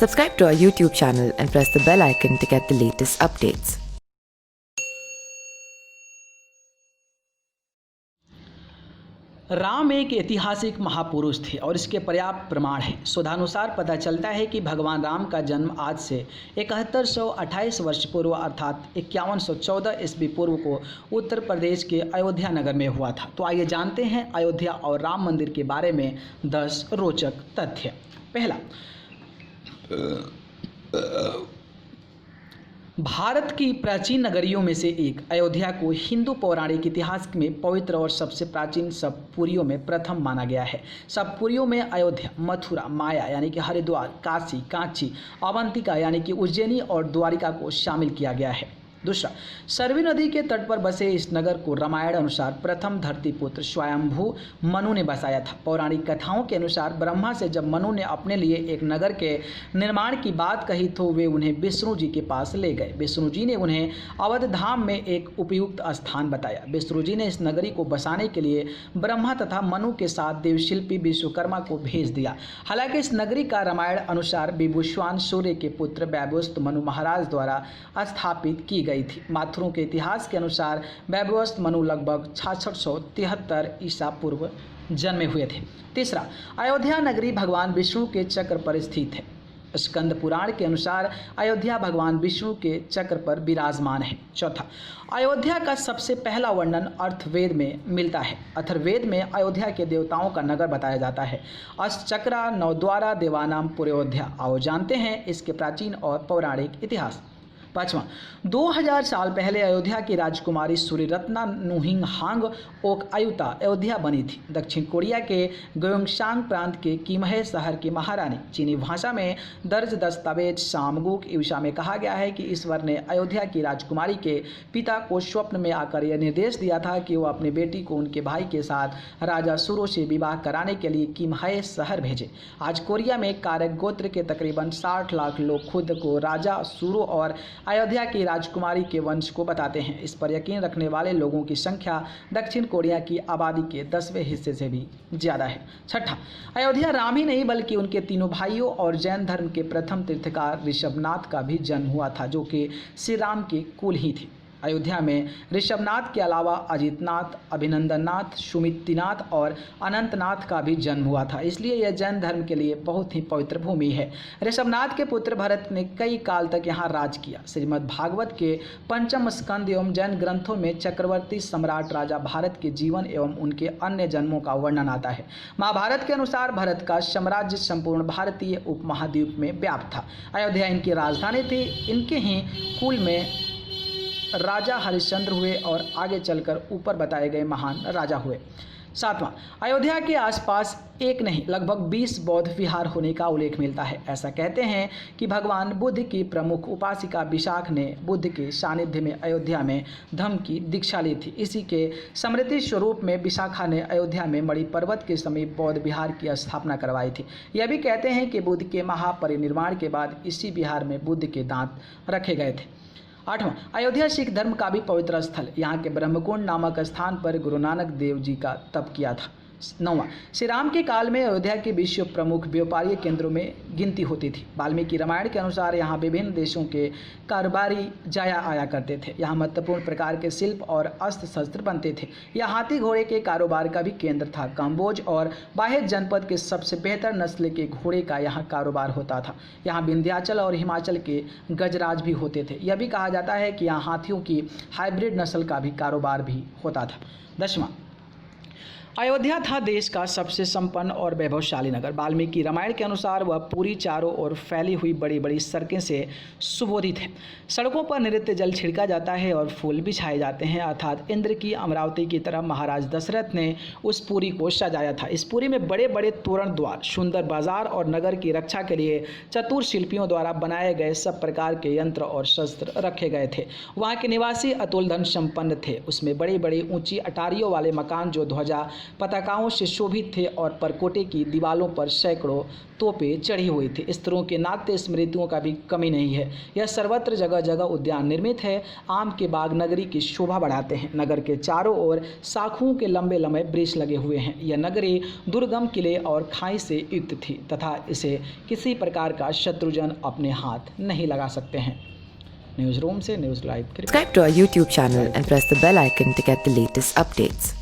Subscribe to our YouTube channel and press the bell icon to get the latest updates. Ram एक ऐतिहासिक महापुरुष थे और इसके पर्याप्त प्रमाण हैं। शोधानुसार पता चलता है कि भगवान राम का जन्म आज से 7128 वर्ष पूर्व अर्थात 5114 ईस्वी पूर्व को उत्तर प्रदेश के अयोध्या नगर में हुआ था। तो आइए जानते हैं अयोध्या और राम मंदिर के बारे में 10 रोचक तथ्य। पहला, भारत की प्राचीन नगरियों में से एक अयोध्या को हिंदू पौराणिक इतिहास में पवित्र और सबसे प्राचीन सप्तपुरियों में प्रथम माना गया है। सप्तपुरियों में अयोध्या, मथुरा, माया यानी कि हरिद्वार, काशी, कांची, अवंतिका यानी कि उज्जैनी और द्वारिका को शामिल किया गया है। दूसरा, सरवी नदी के तट पर बसे इस नगर को रामायण अनुसार प्रथम धरतीपुत्र स्वयंभू मनु ने बसाया था। पौराणिक कथाओं के अनुसार ब्रह्मा से जब मनु ने अपने लिए एक नगर के निर्माण की बात कही तो वे उन्हें विष्णु जी के पास ले गए। विष्णु जी ने उन्हें अवध धाम में एक उपयुक्त स्थान बताया। विष्णु जी ने इस नगरी को बसाने के लिए ब्रह्मा तथा मनु के साथ देवशिल्पी विश्वकर्मा को भेज दिया। हालांकि इस नगरी का रामायण अनुसार विभूषवान सूर्य के पुत्र वैभवस्त मनु महाराज द्वारा स्थापित की गई थी। माथुरों के इतिहास के अनुसार वैभवस्त मनु लगभग 6673 ईसा पूर्व जन्मे हुए थे। तीसरा, अयोध्या नगरी भगवान विष्णु के चक्र पर स्थित है। स्कंद पुराण के अनुसार अयोध्या भगवान विष्णु के चक्र पर विराजमान है। चौथा, अयोध्या का सबसे पहला वर्णन अथर्ववेद में मिलता है। अथर्ववेद में अयोध्या के देवताओं का नगर बताया जाता है। अष्टचक्रा नवद्वारा देवानाम पुरोध्या। आओ जानते हैं इसके प्राचीन और पौराणिक इतिहास। पाँचवां, 2000 साल पहले अयोध्या की राजकुमारी सूर्यरत्ना नुहिंग हांग ओक आयुता अयोध्या बनी थी। दक्षिण कोरिया के गयोंगसांग प्रांत के किमहे शहर की महारानी। चीनी भाषा में दर्ज दस्तावेज सामगुक ईशा में कहा गया है कि ईश्वर ने अयोध्या की राजकुमारी के पिता को स्वप्न में आकर यह निर्देश दिया था कि वो अपनी बेटी को उनके भाई के साथ राजा सूरो से विवाह कराने के लिए किमहे शहर भेजे। आज कोरिया में कारक गोत्र के तकरीबन 60 लाख लोग खुद को राजा सूरो और अयोध्या की राजकुमारी के वंश को बताते हैं। इस पर यकीन रखने वाले लोगों की संख्या दक्षिण कोरिया की आबादी के 10वें हिस्से से भी ज़्यादा है। छठा, अयोध्या राम ही नहीं बल्कि उनके तीनों भाइयों और जैन धर्म के प्रथम तीर्थकार ऋषभनाथ का भी जन्म हुआ था, जो कि श्री राम के कुल ही थे। अयोध्या में ऋषभनाथ के अलावा अजितनाथ, अभिनंदननाथ, सुमितिनाथ और अनंतनाथ का भी जन्म हुआ था, इसलिए यह जैन धर्म के लिए बहुत ही पवित्र भूमि है। ऋषभनाथ के पुत्र भरत ने कई काल तक यहाँ राज किया। श्रीमद् भागवत के पंचम स्कंद एवं जैन ग्रंथों में चक्रवर्ती सम्राट राजा भारत के जीवन एवं उनके अन्य जन्मों का वर्णन आता है। महाभारत के अनुसार भरत का साम्राज्य संपूर्ण भारतीय उपमहाद्वीप में व्याप्त था। अयोध्या इनकी राजधानी थी। इनके ही कुल में राजा हरिश्चंद्र हुए और आगे चलकर ऊपर बताए गए महान राजा हुए। सातवां, अयोध्या के आसपास एक नहीं लगभग 20 बौद्ध विहार होने का उल्लेख मिलता है। ऐसा कहते हैं कि भगवान बुद्ध की प्रमुख उपासिका विशाख ने बुद्ध के सानिध्य में अयोध्या में धम्म की दीक्षा ली थी। इसी के स्मृति स्वरूप में विशाखा ने अयोध्या में मणि पर्वत के समीप बौद्ध विहार की स्थापना करवाई थी। यह भी कहते हैं कि बुद्ध के महापरिनिर्वाण के बाद इसी विहार में बुद्ध के दांत रखे गए थे। आठवां, अयोध्या सिख धर्म का भी पवित्र स्थल। यहाँ के ब्रह्मकुंड नामक स्थान पर गुरु नानक देव जी का तप किया था। नौवां, श्री राम के काल में अयोध्या के विश्व प्रमुख व्यापारिक केंद्रों में गिनती होती थी। वाल्मीकि रामायण के अनुसार यहाँ विभिन्न देशों के कारोबारी जाया आया करते थे। यहाँ महत्वपूर्ण प्रकार के शिल्प और अस्त्र शस्त्र बनते थे। यह हाथी घोड़े के कारोबार का भी केंद्र था। कम्बोज और बाहेर जनपद के सबसे बेहतर नस्ल के घोड़े का यहाँ कारोबार होता था। यहाँ विंध्याचल और हिमाचल के गजराज भी होते थे। यह भी कहा जाता है कि यहाँ हाथियों की हाइब्रिड नस्ल का भी कारोबार भी होता था। 10वां, अयोध्या था देश का सबसे संपन्न और वैभवशाली नगर। वाल्मीकि रामायण के अनुसार वह पूरी चारों ओर फैली हुई बड़ी बड़ी सड़कें से सुशोभित है। सड़कों पर नित्य जल छिड़का जाता है और फूल बिछाए जाते हैं, अर्थात इंद्र की अमरावती की तरह महाराज दशरथ ने उस पुरी को सजाया था। इस पुरी में बड़े बड़े तोरण द्वार, सुंदर बाजार और नगर की रक्षा के लिए चतुर शिल्पियों द्वारा बनाए गए सब प्रकार के यंत्र और शस्त्र रखे गए थे। वहाँ के निवासी अतुल धन संपन्न थे। उसमें बड़ी बड़ी ऊंची अटारियों वाले मकान जो ध्वजा पताकाओं से शोभित थे और परकोटे की दीवारों पर सैकड़ों तोपें चढ़ी हुई थी। इस तरह के नाट्य स्मृतियों का भी कमी नहीं है। यह सर्वत्र जगह जगह उद्यान निर्मित है। आम के बाग नगरी की शोभा बढ़ाते हैं। नगर के चारों ओर शाखों के लंबे लंबे वृक्ष लगे हुए हैं। यह नगरी दुर्गम किले और खाई से युक्त थी तथा इसे किसी प्रकार का शत्रुजन अपने हाथ नहीं लगा सकते हैं। न्यूज़ रूम से news live. Subscribe to our YouTube channel and press the bell icon to get the latest updates.